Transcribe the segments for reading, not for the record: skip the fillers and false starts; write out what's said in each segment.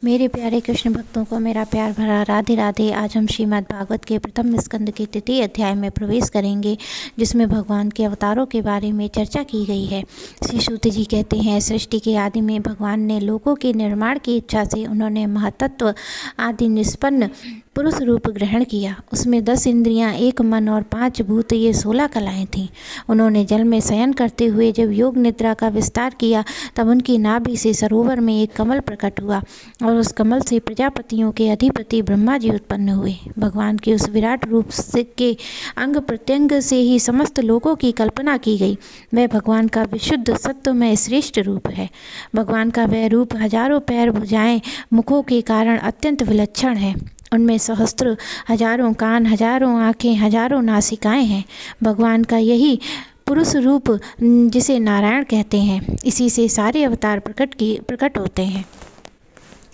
मेरे प्यारे कृष्ण भक्तों को मेरा प्यार भरा राधे राधे। आज हम श्रीमद् भागवत के प्रथम स्कंद के तृतीय अध्याय में प्रवेश करेंगे, जिसमें भगवान के अवतारों के बारे में चर्चा की गई है। श्री सूत जी कहते हैं, सृष्टि के आदि में भगवान ने लोकों के निर्माण की इच्छा से उन्होंने महतत्व आदि निष्पन्न पुरुष रूप ग्रहण किया। उसमें 10 इंद्रियां, 1 मन और 5 भूत, ये 16 कलाएं थीं। उन्होंने जल में शयन करते हुए जब योग निद्रा का विस्तार किया, तब उनकी नाभि से सरोवर में एक कमल प्रकट हुआ और उस कमल से प्रजापतियों के अधिपति ब्रह्मा जी उत्पन्न हुए। भगवान के उस विराट रूप से के अंग प्रत्यंग से ही समस्त लोकों की कल्पना की गई। वह भगवान का विशुद्ध सत्व में श्रेष्ठ रूप है। भगवान का वह रूप हजारों पैर, भुजाएं, मुखों के कारण अत्यंत विलक्षण है। उनमें सहस्त्र, हजारों कान, हजारों आँखें, हजारों नासिकाएं हैं। भगवान का यही पुरुष रूप, जिसे नारायण कहते हैं, इसी से सारे अवतार प्रकट होते हैं।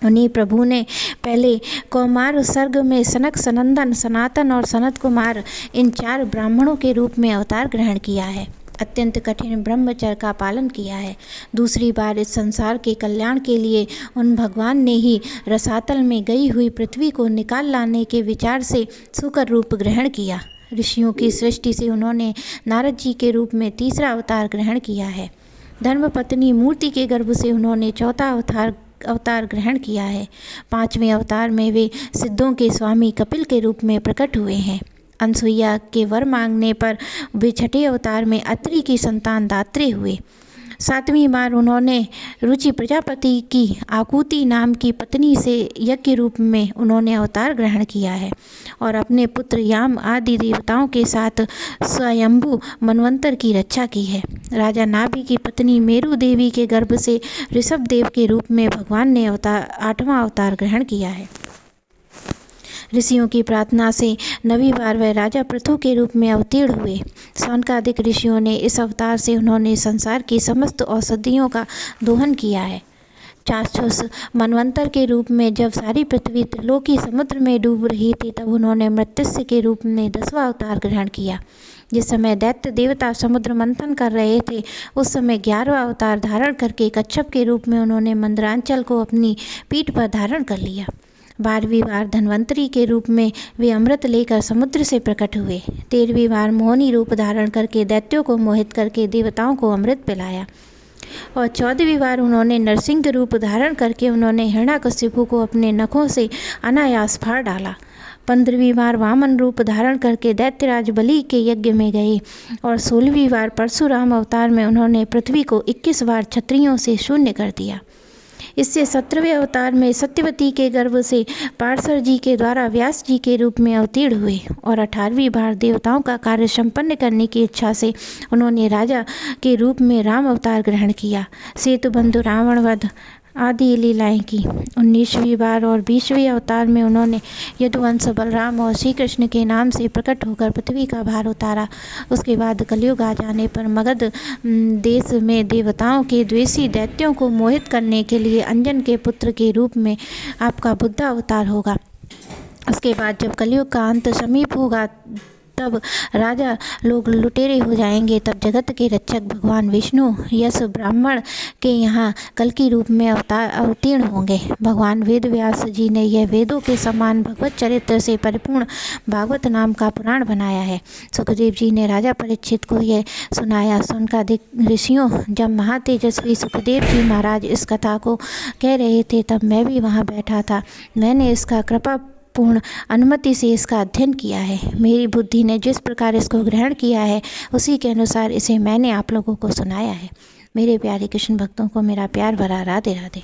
उन्हीं प्रभु ने पहले कौमार सर्ग में सनक, सनंदन, सनातन और सनत कुमार, इन 4 ब्राह्मणों के रूप में अवतार ग्रहण किया है। अत्यंत कठिन ब्रह्मचर्य का पालन किया है। दूसरी बार इस संसार के कल्याण के लिए उन भगवान ने ही रसातल में गई हुई पृथ्वी को निकाल लाने के विचार से सुकर रूप ग्रहण किया। ऋषियों की सृष्टि से उन्होंने नारद जी के रूप में तीसरा अवतार ग्रहण किया है। धर्मपत्नी मूर्ति के गर्भ से उन्होंने चौथा अवतार ग्रहण किया है। 5वें अवतार में वे सिद्धों के स्वामी कपिल के रूप में प्रकट हुए हैं। अनसुईया के वर मांगने पर वे 6ठे अवतार में अत्रि की संतान दात्री हुए। 7वीं बार उन्होंने रुचि प्रजापति की आकुति नाम की पत्नी से यज्ञ रूप में उन्होंने अवतार ग्रहण किया है और अपने पुत्र याम आदि देवताओं के साथ स्वयंभू मनवंतर की रक्षा की है। राजा नाभि की पत्नी मेरु देवी के गर्भ से ऋषभ देव के रूप में भगवान ने 8वां अवतार ग्रहण किया है। ऋषियों की प्रार्थना से 9वीं बार वह राजा पृथु के रूप में अवतीर्ण हुए। सौनकादिक ऋषियों ने इस अवतार से उन्होंने संसार की समस्त औषधियों का दोहन किया है। चाक्षुष मनवंतर के रूप में जब सारी पृथ्वी त्रिलोकी समुद्र में डूब रही थी, तब उन्होंने मृत्युस्य के रूप में 10वां अवतार ग्रहण किया। जिस समय दैत्य देवता समुद्र मंथन कर रहे थे, उस समय 11वां अवतार धारण करके कच्छप के रूप में उन्होंने मंदरांचल को अपनी पीठ पर धारण कर लिया। 12वीं बार धन्वंतरी के रूप में वे अमृत लेकर समुद्र से प्रकट हुए। 13वीं बार मोहिनी रूप धारण करके दैत्यों को मोहित करके देवताओं को अमृत पिलाया और 14वीं बार उन्होंने नरसिंह रूप धारण करके उन्होंने हिरण्याकशिपु को अपने नखों से अनायास फाड़ डाला। 15वीं बार वामन रूप धारण करके दैत्यराज बलि के यज्ञ में गए और 16वीं बार परशुराम अवतार में उन्होंने पृथ्वी को 21 बार क्षत्रियों से शून्य कर दिया। इससे 17वें अवतार में सत्यवती के गर्भ से पार्शर जी के द्वारा व्यास जी के रूप में अवतीर्ण हुए और 18वीं बार देवताओं का कार्य संपन्न करने की इच्छा से उन्होंने राजा के रूप में राम अवतार ग्रहण किया। सेतु बंधु, रावण वध आदि लीलाएं की। 19वीं बार और 20वें अवतार में उन्होंने यदुवंश, बलराम और श्री कृष्ण के नाम से प्रकट होकर पृथ्वी का भार उतारा। उसके बाद कलयुग आ जाने पर मगध देश में देवताओं के द्वेषी दैत्यों को मोहित करने के लिए अंजन के पुत्र के रूप में आपका बुद्धा अवतार होगा। उसके बाद जब कलयुग का अंत समीप होगा, तब राजा लोग लुटेरे हो जाएंगे। तब जगत के रक्षक भगवान विष्णु यश ब्राह्मण के यहाँ कल की रूप में अवतीर्ण होंगे। भगवान वेद व्यास जी ने यह वेदों के समान भगवत चरित्र से परिपूर्ण भागवत नाम का पुराण बनाया है। सुखदेव जी ने राजा परीक्षित को यह सुनाया। सौनकादिक ऋषियों, जब महातेजस्वी सुखदेव जी महाराज इस कथा को कह रहे थे, तब मैं भी वहाँ बैठा था। मैंने इसका कृपा पूर्ण अनुमति से इसका अध्ययन किया है। मेरी बुद्धि ने जिस प्रकार इसको ग्रहण किया है, उसी के अनुसार इसे मैंने आप लोगों को सुनाया है। मेरे प्यारे कृष्ण भक्तों को मेरा प्यार भरा राधे राधे।